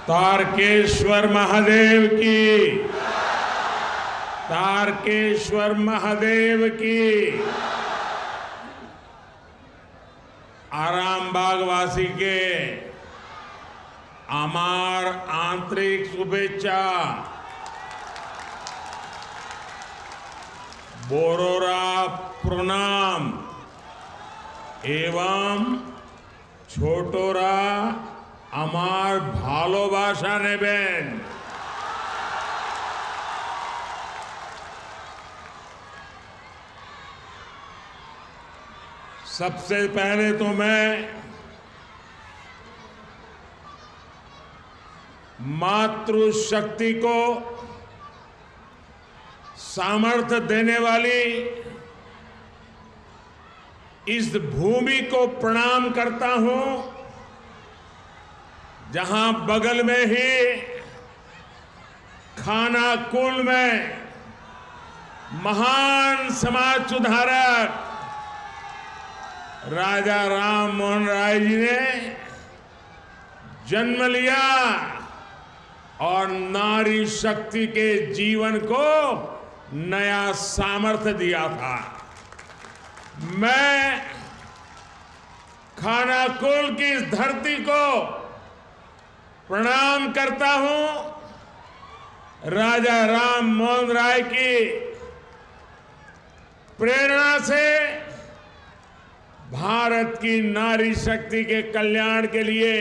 तारकेश्वर महादेव की, तारकेश्वर महादेव की। आरामबाग वासी के अमार आंतरिक शुभेच्छा। बोरोरा प्रणाम एवं छोटोरा अमार भालोबाशा नेबेन। सबसे पहले तो मैं मातृशक्ति को सामर्थ्य देने वाली इस भूमि को प्रणाम करता हूं, जहां बगल में ही खानाकुल में महान समाज सुधारक राजा राम मोहन राय जी ने जन्म लिया और नारी शक्ति के जीवन को नया सामर्थ्य दिया था। मैं खानाकुल की इस धरती को प्रणाम करता हूं। राजा राम मोहन राय की प्रेरणा से भारत की नारी शक्ति के कल्याण के लिए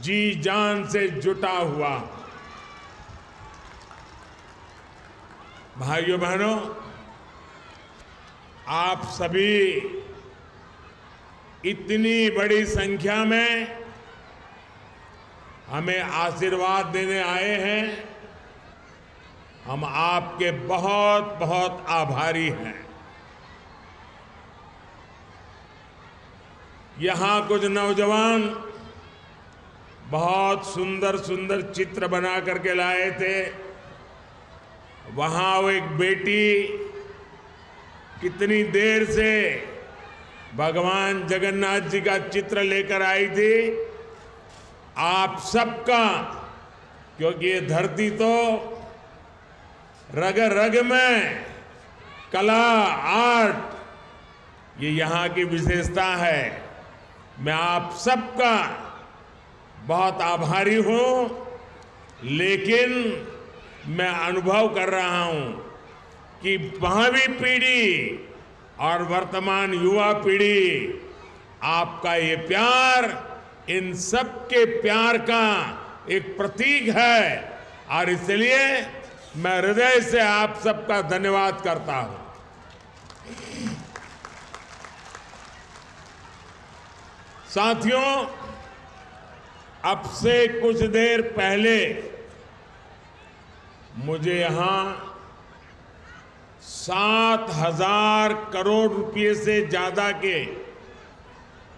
जी जान से जुटा हुआ। भाइयों बहनों, आप सभी इतनी बड़ी संख्या में हमें आशीर्वाद देने आए हैं। हम आपके बहुत बहुत आभारी हैं। यहां कुछ नौजवान बहुत सुंदर सुंदर चित्र बना करके लाए थे। वहां वो एक बेटी कितनी देर से भगवान जगन्नाथ जी का चित्र लेकर आई थी। आप सबका, क्योंकि ये धरती तो रग रग में कला, आर्ट, ये यहाँ की विशेषता है। मैं आप सबका बहुत आभारी हूं, लेकिन मैं अनुभव कर रहा हूं कि भावी पीढ़ी और वर्तमान युवा पीढ़ी, आपका ये प्यार इन सब के प्यार का एक प्रतीक है और इसलिए मैं हृदय से आप सबका धन्यवाद करता हूं। साथियों, अब से कुछ देर पहले मुझे यहां 7,000 करोड़ रुपए से ज्यादा के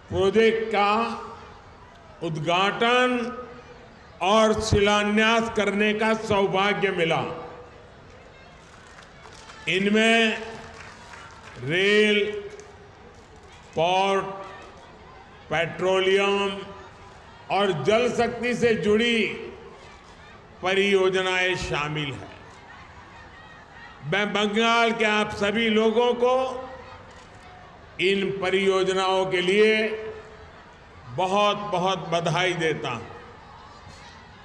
प्रोजेक्ट का उद्घाटन और शिलान्यास करने का सौभाग्य मिला। इनमें रेल, पोर्ट, पेट्रोलियम और जल शक्ति से जुड़ी परियोजनाएं शामिल हैं। मैं बंगाल के आप सभी लोगों को इन परियोजनाओं के लिए बहुत बहुत बधाई देता हूं।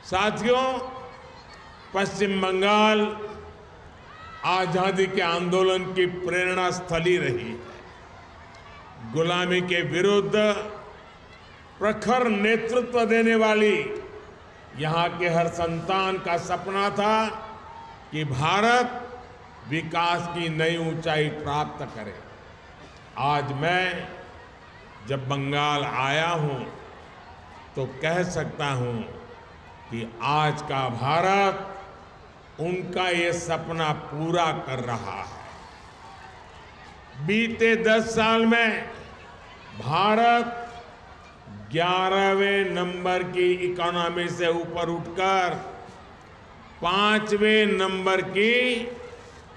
साथियों, पश्चिम बंगाल आजादी के आंदोलन की प्रेरणा स्थली रही है। गुलामी के विरुद्ध प्रखर नेतृत्व देने वाली यहां के हर संतान का सपना था कि भारत विकास की नई ऊंचाई प्राप्त करे। आज मैं जब बंगाल आया हूं तो कह सकता हूं कि आज का भारत उनका ये सपना पूरा कर रहा है। बीते 10 साल में भारत 11वें नंबर की इकोनॉमी से ऊपर उठकर 5वें नंबर की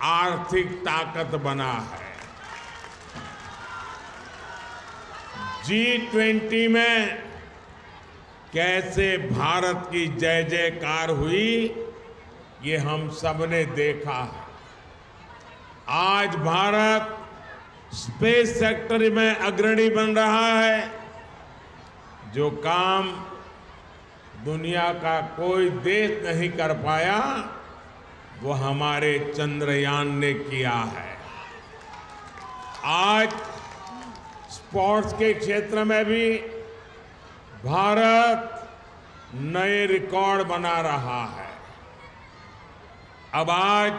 आर्थिक ताकत बना है। G20 में कैसे भारत की जय जयकार हुई, ये हम सबने देखा है। आज भारत स्पेस सेक्टर में अग्रणी बन रहा है। जो काम दुनिया का कोई देश नहीं कर पाया, वो हमारे चंद्रयान ने किया है। आज स्पोर्ट्स के क्षेत्र में भी भारत नए रिकॉर्ड बना रहा है। अब आज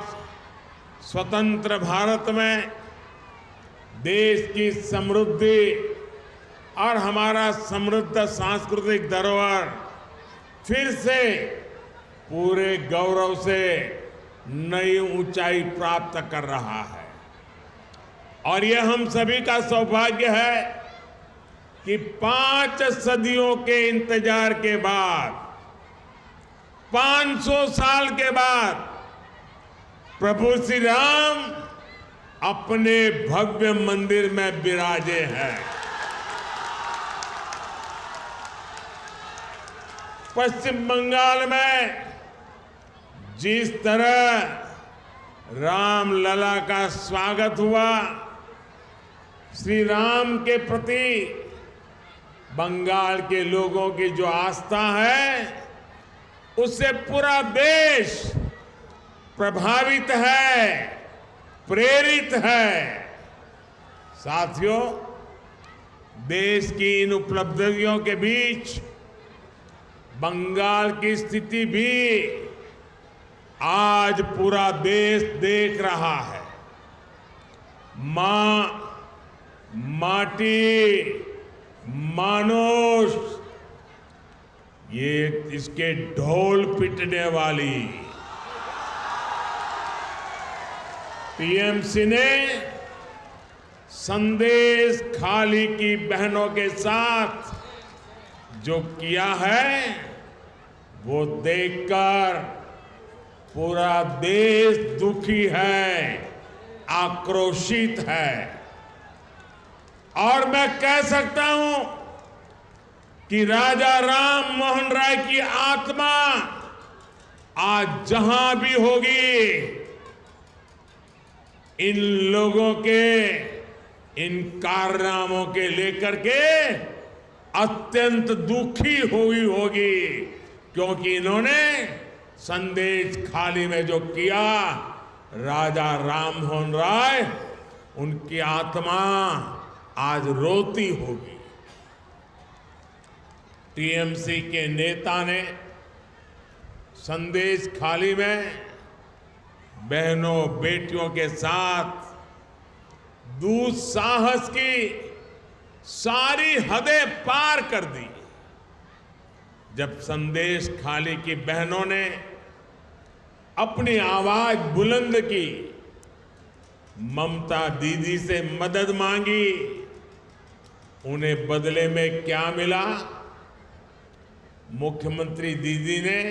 स्वतंत्र भारत में देश की समृद्धि और हमारा समृद्ध सांस्कृतिक धरोहर फिर से पूरे गौरव से नई ऊंचाई प्राप्त कर रहा है। और यह हम सभी का सौभाग्य है कि 5 सदियों के इंतजार के बाद, 500 साल के बाद प्रभु श्री राम अपने भव्य मंदिर में विराजे हैं। पश्चिम बंगाल में जिस तरह रामलला का स्वागत हुआ, श्री राम के प्रति बंगाल के लोगों की जो आस्था है, उससे पूरा देश प्रभावित है, प्रेरित है। साथियों, देश की इन उपलब्धियों के बीच बंगाल की स्थिति भी आज पूरा देश देख रहा है। मां, माटी, मानुष, ये इसके ढोल पिटने वाली टीएमसी ने संदेश खाली की बहनों के साथ जो किया है, वो देखकर पूरा देश दुखी है, आक्रोशित है। और मैं कह सकता हूं कि राजा राम मोहन राय की आत्मा आज जहां भी होगी, इन लोगों के इन कारनामों के लेकर के अत्यंत दुखी हुई होगी, क्योंकि इन्होंने संदेश खाली में जो किया, राजा राम मोहन राय, उनकी आत्मा आज रोती होगी। टीएमसी के नेता ने संदेश खाली में बहनों बेटियों के साथ दुस्साहस की सारी हदें पार कर दी। जब संदेश खाली की बहनों ने अपनी आवाज बुलंद की, ममता दीदी से मदद मांगी, उन्हें बदले में क्या मिला? मुख्यमंत्री दीदी ने,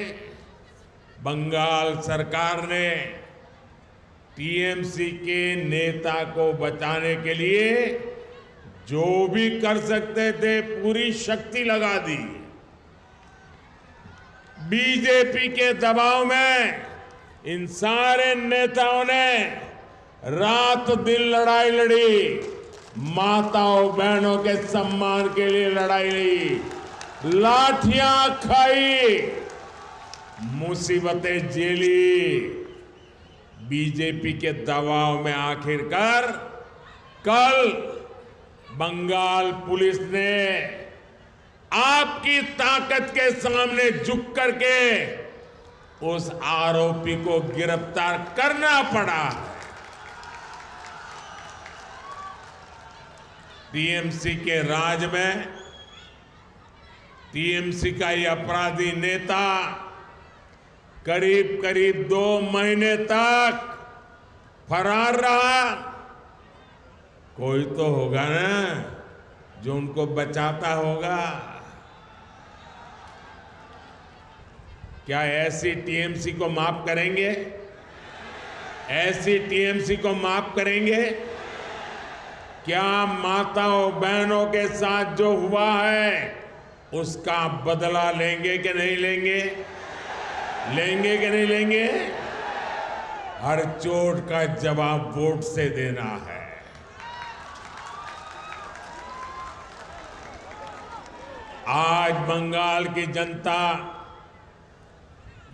बंगाल सरकार ने टीएमसी के नेता को बचाने के लिए जो भी कर सकते थे पूरी शक्ति लगा दी। बीजेपी के दबाव में इन सारे नेताओं ने रात दिन लड़ाई लड़ी, माताओं बहनों के सम्मान के लिए लड़ाई लड़ी, लाठियां खाई, मुसीबतें झेली। बीजेपी के दबाव में आखिरकार कल बंगाल पुलिस ने आपकी ताकत के सामने झुक करके उस आरोपी को गिरफ्तार करना पड़ा। टीएमसी के राज में टीएमसी का ये अपराधी नेता करीब करीब 2 महीने तक फरार रहा। कोई तो होगा ना जो उनको बचाता होगा। क्या ऐसी टीएमसी को माफ करेंगे? ऐसी टीएमसी को माफ करेंगे? क्या माताओं बहनों के साथ जो हुआ है उसका बदला लेंगे कि नहीं लेंगे? लेंगे कि नहीं लेंगे? हर चोट का जवाब वोट से देना है। आज बंगाल की जनता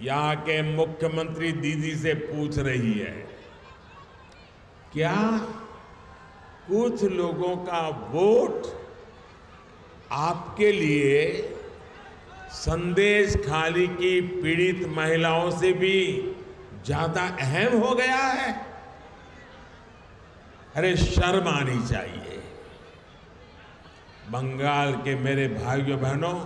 यहां के मुख्यमंत्री दीदी से पूछ रही है, क्या कुछ लोगों का वोट आपके लिए संदेश खाली की पीड़ित महिलाओं से भी ज्यादा अहम हो गया है? अरे शर्म आनी चाहिए। बंगाल के मेरे भाइयों बहनों,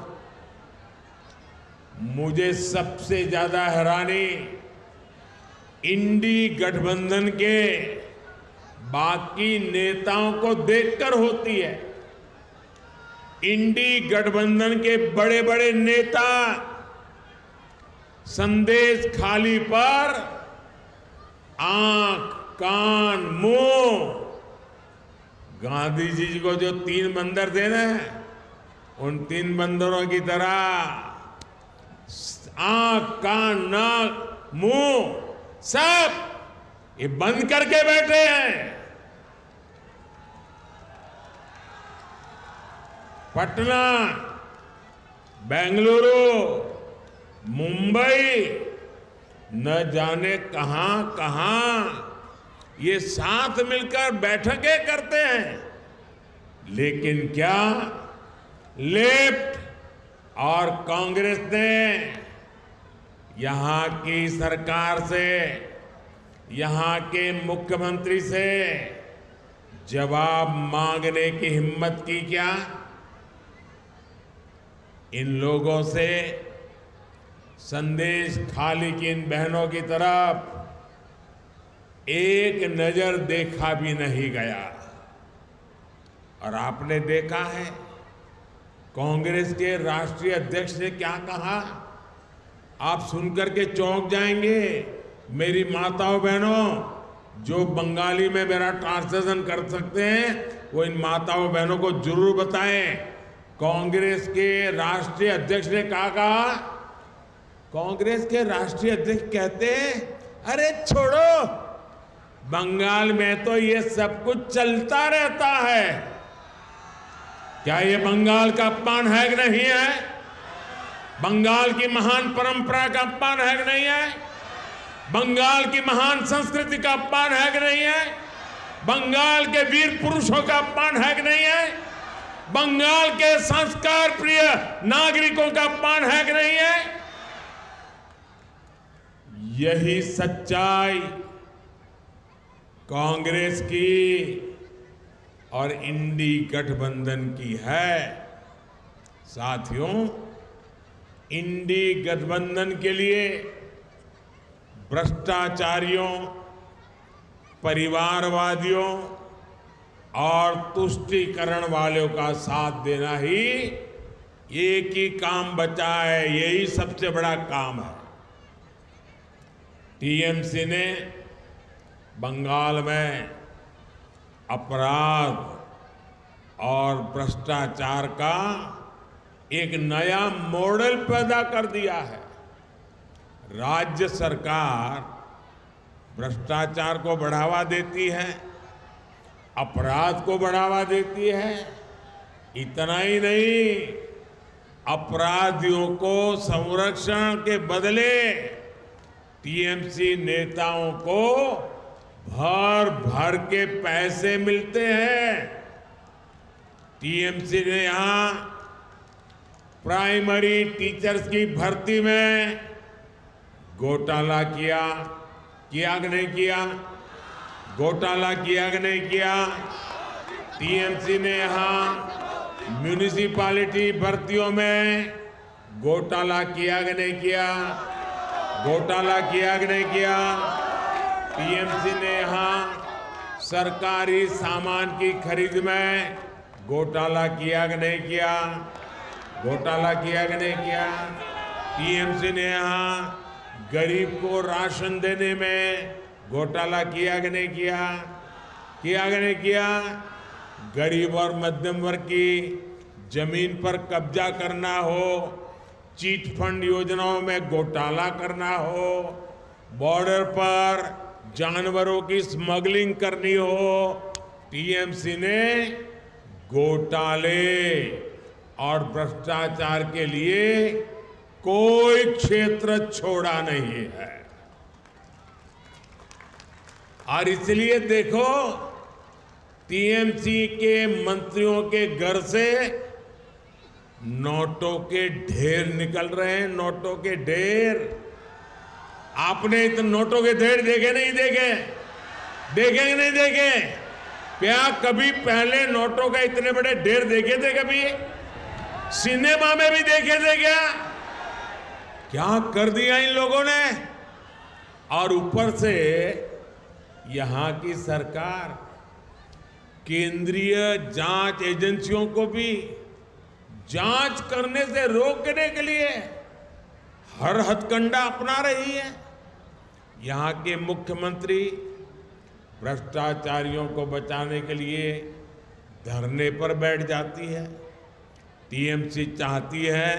मुझे सबसे ज्यादा हैरानी इंडी गठबंधन के बाकी नेताओं को देखकर होती है। इंडी गठबंधन के बड़े बड़े नेता संदेश खाली पर आंख, कान, मुंह, गांधी जी को जो 3 बंदर देना है, उन 3 बंदरों की तरह आंख, कान, नाक, मुंह सब ये बंद करके बैठे हैं। पटना, बेंगलुरु, मुंबई, न जाने कहां कहां ये साथ मिलकर बैठकें करते हैं, लेकिन क्या लेफ्ट और कांग्रेस ने यहां की सरकार से, यहां के मुख्यमंत्री से जवाब मांगने की हिम्मत की क्या? इन लोगों से संदेश खाली की इन बहनों की तरफ एक नजर देखा भी नहीं गया। और आपने देखा है कांग्रेस के राष्ट्रीय अध्यक्ष ने क्या कहा? आप सुनकर के चौंक जाएंगे। मेरी माताओं बहनों, जो बंगाली में मेरा ट्रांसलेशन कर सकते हैं वो इन माताओं बहनों को जरूर बताएं। कांग्रेस के राष्ट्रीय अध्यक्ष ने कहा, कांग्रेस के राष्ट्रीय अध्यक्ष कहते हैं, अरे छोड़ो, बंगाल में तो ये सब कुछ चलता रहता है। क्या ये बंगाल का अपमान है कि नहीं है? बंगाल की महान परंपरा का अपमान है कि नहीं है? बंगाल की महान संस्कृति का अपमान है कि नहीं है? बंगाल के वीर पुरुषों का अपमान है कि नहीं है? बंगाल के संस्कार प्रिय नागरिकों का अपमान है कि नहीं है? यही सच्चाई कांग्रेस की और इंडी गठबंधन की है। साथियों, इंडी गठबंधन के लिए भ्रष्टाचारियों, परिवारवादियों और तुष्टीकरण वालों का साथ देना ही एक ही काम बचा है। यही सबसे बड़ा काम है। टीएमसी ने बंगाल में अपराध और भ्रष्टाचार का एक नया मॉडल पैदा कर दिया है। राज्य सरकार भ्रष्टाचार को बढ़ावा देती है, अपराध को बढ़ावा देती है। इतना ही नहीं, अपराधियों को संरक्षण के बदले टीएमसी नेताओं को भर भर के पैसे मिलते हैं। टीएमसी ने यहां प्राइमरी टीचर्स की भर्ती में घोटाला किया कि नहीं किया? घोटाला किया कि नहीं किया? टीएमसी ने यहां म्यूनिसिपैलिटी भर्तियों में घोटाला किया कि नहीं किया? घोटाला किया कि नहीं किया? टीएमसी ने यहां सरकारी सामान की खरीद में घोटाला किया कि नहीं किया? घोटाला किया कि नहीं किया? टीएमसी ने यहां गरीब को राशन देने में घोटाला किया कि नहीं किया? किया कि नहीं किया? गरीब और मध्यम वर्ग की जमीन पर कब्जा करना हो, चीट फंड योजनाओं में घोटाला करना हो, बॉर्डर पर जानवरों की स्मगलिंग करनी हो, टीएमसी ने घोटाले और भ्रष्टाचार के लिए कोई क्षेत्र छोड़ा नहीं है। और इसलिए देखो, टीएमसी के मंत्रियों के घर से नोटों के ढेर निकल रहे हैं, नोटों के ढेर। आपने इतने नोटों के ढेर देखे नहीं देखे? देखे कि नहीं देखे? क्या कभी पहले नोटों का इतने बड़े ढेर देखे थे? कभी सिनेमा में भी देखे थे क्या? क्या कर दिया इन लोगों ने। और ऊपर से यहां की सरकार केंद्रीय जांच एजेंसियों को भी जांच करने से रोकने के लिए हर हथकंडा अपना रही है। यहां के मुख्यमंत्री भ्रष्टाचारियों को बचाने के लिए धरने पर बैठ जाती है। टीएमसी चाहती है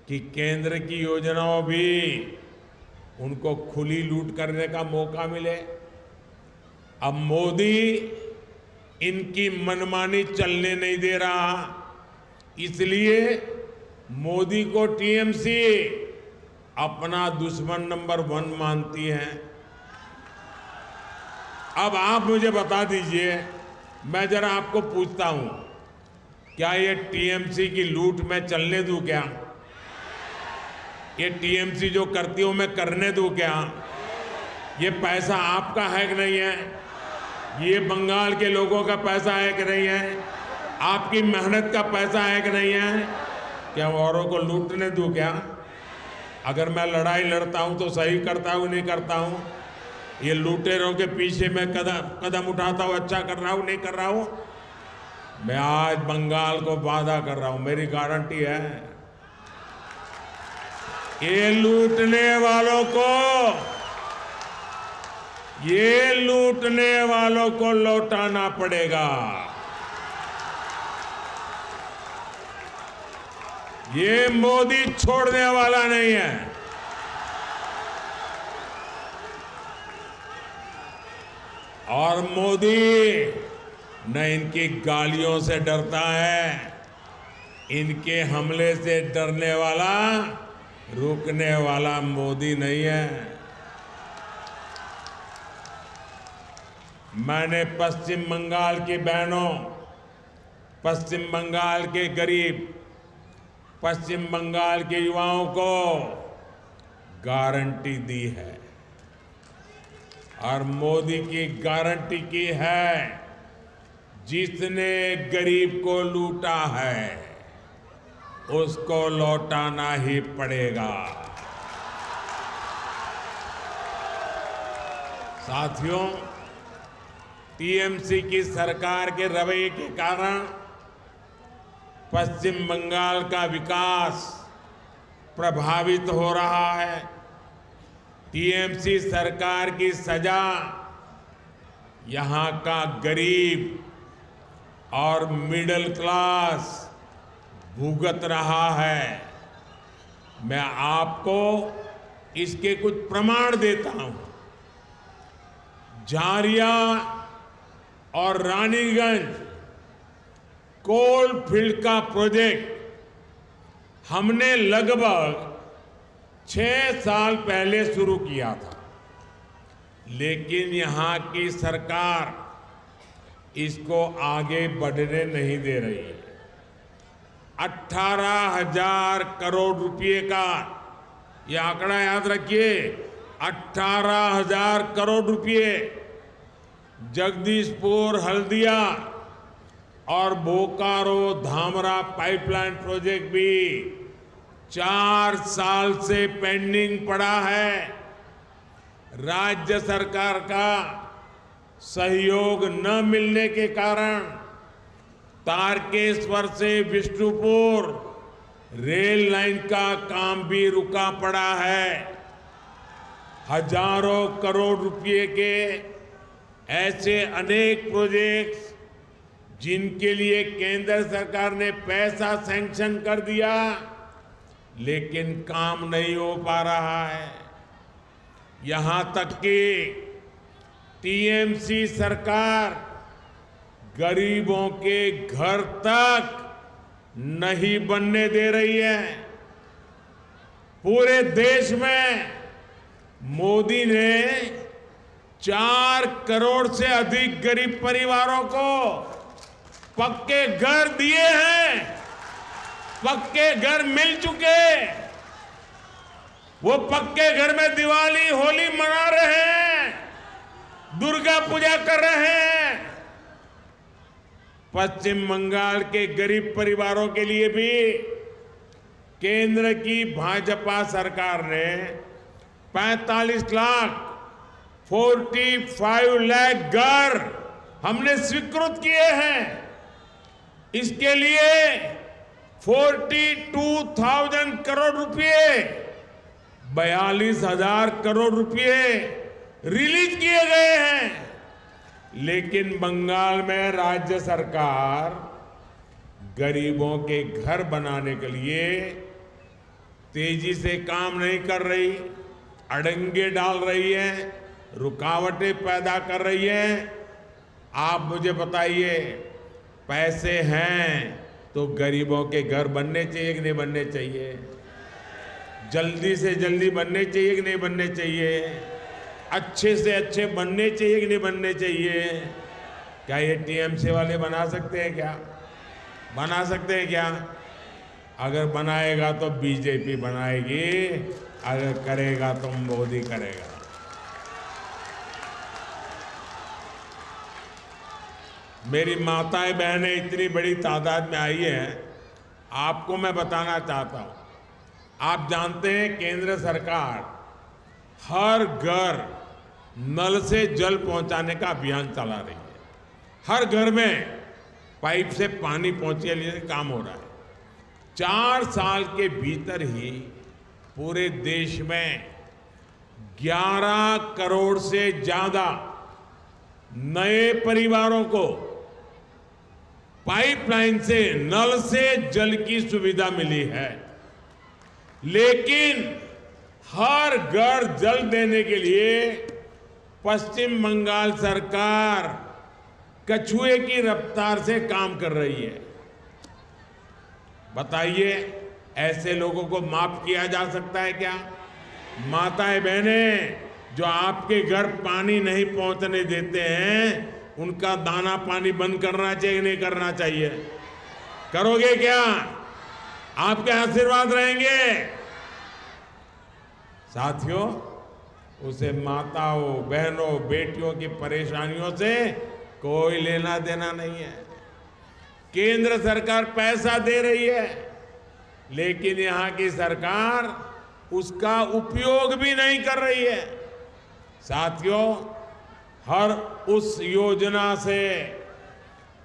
कि केंद्र की योजनाओं भी उनको खुली लूट करने का मौका मिले। अब मोदी इनकी मनमानी चलने नहीं दे रहा, इसलिए मोदी को टीएमसी अपना दुश्मन नंबर 1 मानती है। अब आप मुझे बता दीजिए, मैं जरा आपको पूछता हूं, क्या ये टीएमसी की लूट मैं चलने दूं क्या? ये टीएमसी जो करती हूं मैं करने दूं क्या? ये पैसा आपका है कि नहीं है? ये बंगाल के लोगों का पैसा है कि नहीं है? आपकी मेहनत का पैसा है कि नहीं है? क्या औरों को लूटने दूं क्या? अगर मैं लड़ाई लड़ता हूं तो सही करता हूं, नहीं करता हूं? ये लुटेरों के पीछे मैं कदम उठाता हूं, अच्छा कर रहा हूं, नहीं कर रहा हूं? मैं आज बंगाल को वादा कर रहा हूं, मेरी गारंटी है, ये लूटने वालों को लौटाना पड़ेगा। ये मोदी छोड़ने वाला नहीं है। और मोदी न इनकी गालियों से डरता है, इनके हमले से डरने वाला, रुकने वाला मोदी नहीं है। मैंने पश्चिम बंगाल की बहनों, पश्चिम बंगाल के गरीब, पश्चिम बंगाल के युवाओं को गारंटी दी है और मोदी की गारंटी की है, जिसने गरीब को लूटा है उसको लौटाना ही पड़ेगा। साथियों, टीएमसी की सरकार के रवैये के कारण पश्चिम बंगाल का विकास प्रभावित हो रहा है। टीएमसी सरकार की सजा यहां का गरीब और मिडिल क्लास भुगत रहा है। मैं आपको इसके कुछ प्रमाण देता हूं। झारिया और रानीगंज कोल फील्ड का प्रोजेक्ट हमने लगभग 6 साल पहले शुरू किया था, लेकिन यहां की सरकार इसको आगे बढ़ने नहीं दे रही है। 18,000 करोड़ रुपए का यह आंकड़ा याद रखिए, 18,000 करोड़ रुपए जगदीशपुर, हल्दिया और बोकारो धामरा पाइपलाइन प्रोजेक्ट भी 4 साल से पेंडिंग पड़ा है। राज्य सरकार का सहयोग न मिलने के कारण तारकेश्वर से विष्णुपुर रेल लाइन का काम भी रुका पड़ा है। हजारों करोड़ रुपए के ऐसे अनेक प्रोजेक्ट्स जिनके लिए केंद्र सरकार ने पैसा सैंक्शन कर दिया, लेकिन काम नहीं हो पा रहा है। यहां तक कि टीएमसी सरकार गरीबों के घर तक नहीं बनने दे रही है। पूरे देश में मोदी ने 4 करोड़ से अधिक गरीब परिवारों को पक्के घर दिए हैं, पक्के घर मिल चुके। वो पक्के घर में दिवाली होली मना रहे हैं, दुर्गा पूजा कर रहे हैं। पश्चिम बंगाल के गरीब परिवारों के लिए भी केंद्र की भाजपा सरकार ने 45 लाख 45 लाख घर हमने स्वीकृत किए हैं। इसके लिए 42,000 करोड़ रुपए, 42,000 करोड़ रुपए रिलीज किए गए हैं। लेकिन बंगाल में राज्य सरकार गरीबों के घर बनाने के लिए तेजी से काम नहीं कर रही, अड़ंगे डाल रही है, रुकावटें पैदा कर रही है। आप मुझे बताइए, पैसे हैं तो गरीबों के घर बनने चाहिए कि नहीं बनने चाहिए? जल्दी से जल्दी बनने चाहिए कि नहीं बनने चाहिए? अच्छे से अच्छे बनने चाहिए कि नहीं बनने चाहिए? क्या ये टीएमसी वाले बना सकते हैं क्या? बना सकते हैं क्या? अगर बनाएगा तो बीजेपी बनाएगी, अगर करेगा तो मोदी करेगा। मेरी माताएं बहनें इतनी बड़ी तादाद में आई हैं, आपको मैं बताना चाहता हूं। आप जानते हैं केंद्र सरकार हर घर नल से जल पहुंचाने का अभियान चला रही है। हर घर में पाइप से पानी पहुंचे लिए काम हो रहा है। 4 साल के भीतर ही पूरे देश में 11 करोड़ से ज्यादा नए परिवारों को पाइपलाइन से, नल से जल की सुविधा मिली है। लेकिन हर घर जल देने के लिए पश्चिम बंगाल सरकार कछुए की रफ्तार से काम कर रही है। बताइए, ऐसे लोगों को माफ किया जा सकता है क्या? माताएं बहनें जो आपके घर पानी नहीं पहुंचने देते हैं, उनका दाना पानी बंद करना चाहिए नहीं करना चाहिए? करोगे क्या? आपके आशीर्वाद रहेंगे। साथियों, उसे माताओं, बहनों, बेटियों की परेशानियों से कोई लेना देना नहीं है। केंद्र सरकार पैसा दे रही है, लेकिन यहां की सरकार उसका उपयोग भी नहीं कर रही है। साथियों, हर उस योजना से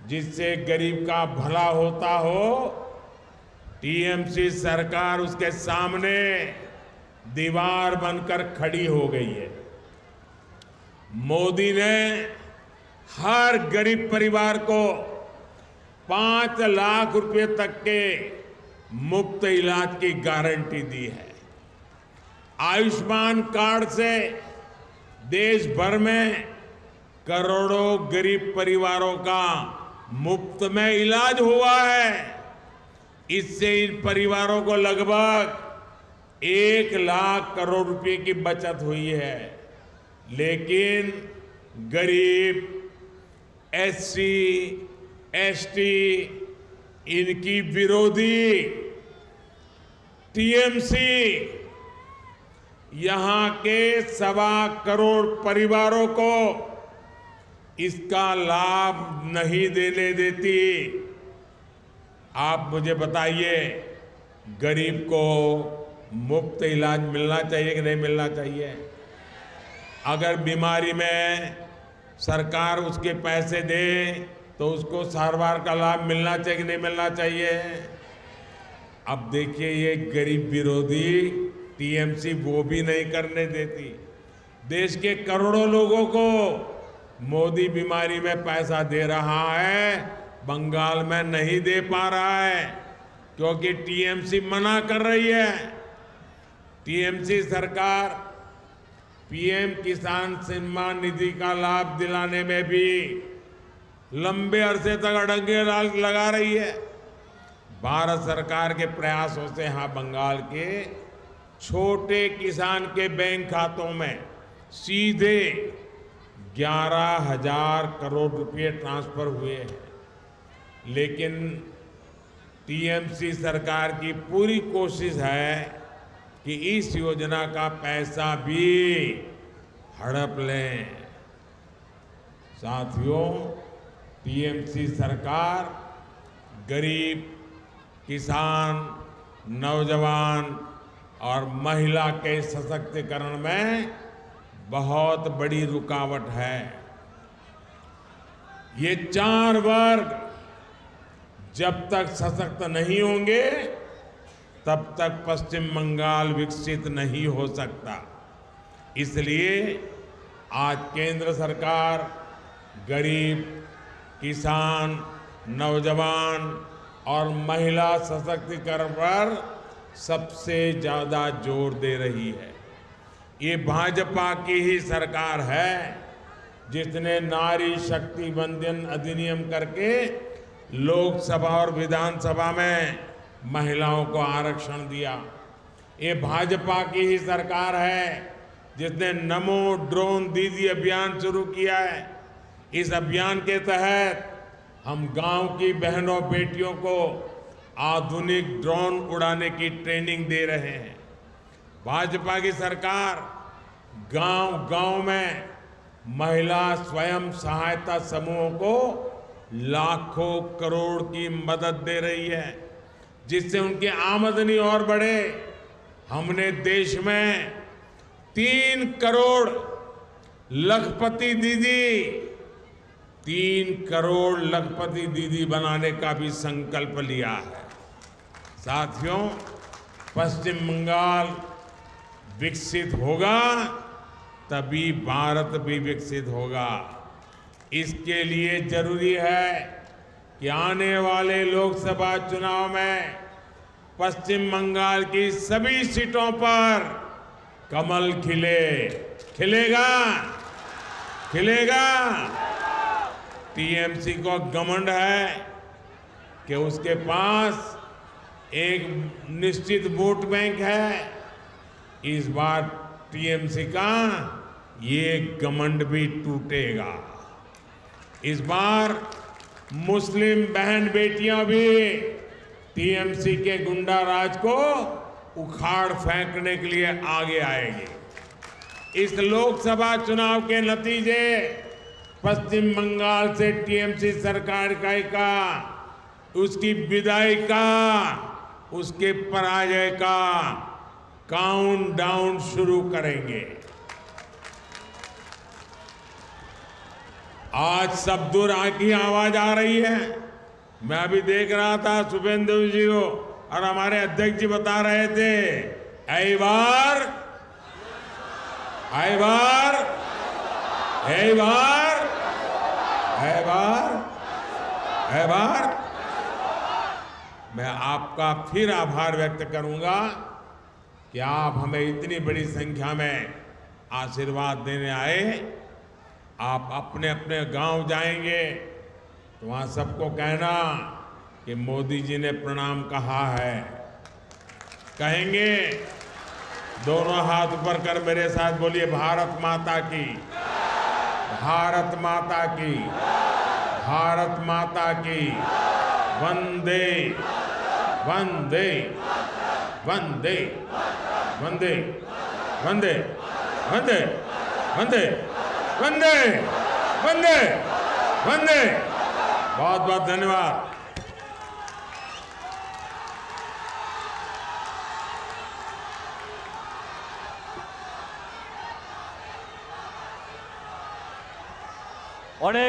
जिससे गरीब का भला होता हो, टीएमसी सरकार उसके सामने दीवार बनकर खड़ी हो गई है। मोदी ने हर गरीब परिवार को 5 लाख रुपए तक के मुफ्त इलाज की गारंटी दी है। आयुष्मान कार्ड से देश भर में करोड़ों गरीब परिवारों का मुफ्त में इलाज हुआ है। इससे इन परिवारों को लगभग 1 लाख करोड़ रुपए की बचत हुई है। लेकिन गरीब, एससी, एसटी, इनकी विरोधी टीएमसी यहां के 1.25 करोड़ परिवारों को इसका लाभ नहीं देने देती। आप मुझे बताइए, गरीब को मुफ्त इलाज मिलना चाहिए कि नहीं मिलना चाहिए? अगर बीमारी में सरकार उसके पैसे दे तो उसको सारवार का लाभ मिलना चाहिए कि नहीं मिलना चाहिए? अब देखिए, ये गरीब विरोधी टीएमसी वो भी नहीं करने देती। देश के करोड़ों लोगों को मोदी बीमारी में पैसा दे रहा है, बंगाल में नहीं दे पा रहा है क्योंकि टीएमसी मना कर रही है। टीएमसी सरकार पीएम किसान सम्मान निधि का लाभ दिलाने में भी लंबे अरसे तक अड़ंगे लगा रही है। भारत सरकार के प्रयासों से यहां बंगाल के छोटे किसान के बैंक खातों में सीधे 11,000 करोड़ रुपए ट्रांसफर हुए हैं। लेकिन टीएमसी सरकार की पूरी कोशिश है कि इस योजना का पैसा भी हड़प लें। साथियों, टीएमसी सरकार गरीब, किसान, नौजवान और महिला के सशक्तिकरण में बहुत बड़ी रुकावट है। ये 4 वर्ग जब तक सशक्त नहीं होंगे तब तक पश्चिम बंगाल विकसित नहीं हो सकता। इसलिए आज केंद्र सरकार गरीब, किसान, नौजवान और महिला सशक्तिकरण पर सबसे ज्यादा जोर दे रही है। ये भाजपा की ही सरकार है जिसने नारी शक्ति वंदन अधिनियम करके लोकसभा और विधानसभा में महिलाओं को आरक्षण दिया। ये भाजपा की ही सरकार है जिसने नमो ड्रोन दीदी अभियान शुरू किया है। इस अभियान के तहत हम गांव की बहनों बेटियों को आधुनिक ड्रोन उड़ाने की ट्रेनिंग दे रहे हैं। भाजपा की सरकार गांव-गांव में महिला स्वयं सहायता समूहों को लाखों करोड़ की मदद दे रही है जिससे उनकी आमदनी और बढ़े। हमने देश में 3 करोड़ लखपति दीदी 3 करोड़ लखपति दीदी बनाने का भी संकल्प लिया है। साथियों, पश्चिम बंगाल विकसित होगा तभी भारत भी विकसित होगा। इसके लिए जरूरी है कि आने वाले लोकसभा चुनाव में पश्चिम बंगाल की सभी सीटों पर कमल खिले। खिलेगा? खिलेगा? टीएमसी को घमंड है कि उसके पास एक निश्चित वोट बैंक है। इस बार टीएमसी का ये घमंड भी टूटेगा। इस बार मुस्लिम बहन बेटियां भी टीएमसी के गुंडा राज को उखाड़ फेंकने के लिए आगे आएगी। इस लोकसभा चुनाव के नतीजे पश्चिम बंगाल से टीएमसी सरकार का उसकी विदाई का, उसके पराजय का काउंटडाउन शुरू करेंगे। आज सब दूर की आवाज आ रही है। मैं अभी देख रहा था शुभेंदु जी को और हमारे अध्यक्ष जी बता रहे थे, ऐ बार, ऐ बार, ऐ बार, ऐ बार, ऐ बार। मैं आपका फिर आभार व्यक्त करूंगा कि आप हमें इतनी बड़ी संख्या में आशीर्वाद देने आए। आप अपने अपने गांव जाएंगे तो वहां सबको कहना कि मोदी जी ने प्रणाम कहा है। कहेंगे? दोनों हाथ ऊपर कर मेरे साथ बोलिए, भारत माता की, भारत माता की, भारत माता की, वंदे वंदे वंदे वंदे वंदे वंदे वंदे वंदे वंदे वंदे। बहुत बहुत धन्यवाद। অনেক